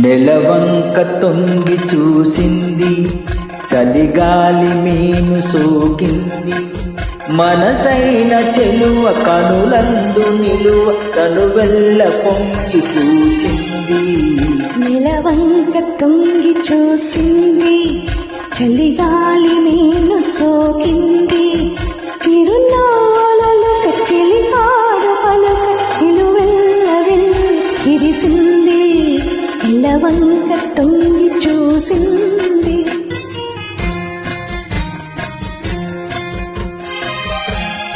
నెలవంక తొంగి చూసింది, చలిగాలి మీను సోకింది. మనసైన చెలువ కనులందు నిలువ తనువెల్ల పొంగి పూచింది. నెలవంక తొంగి చూసింది, చలిగాలి మీను సోకింది. చిరున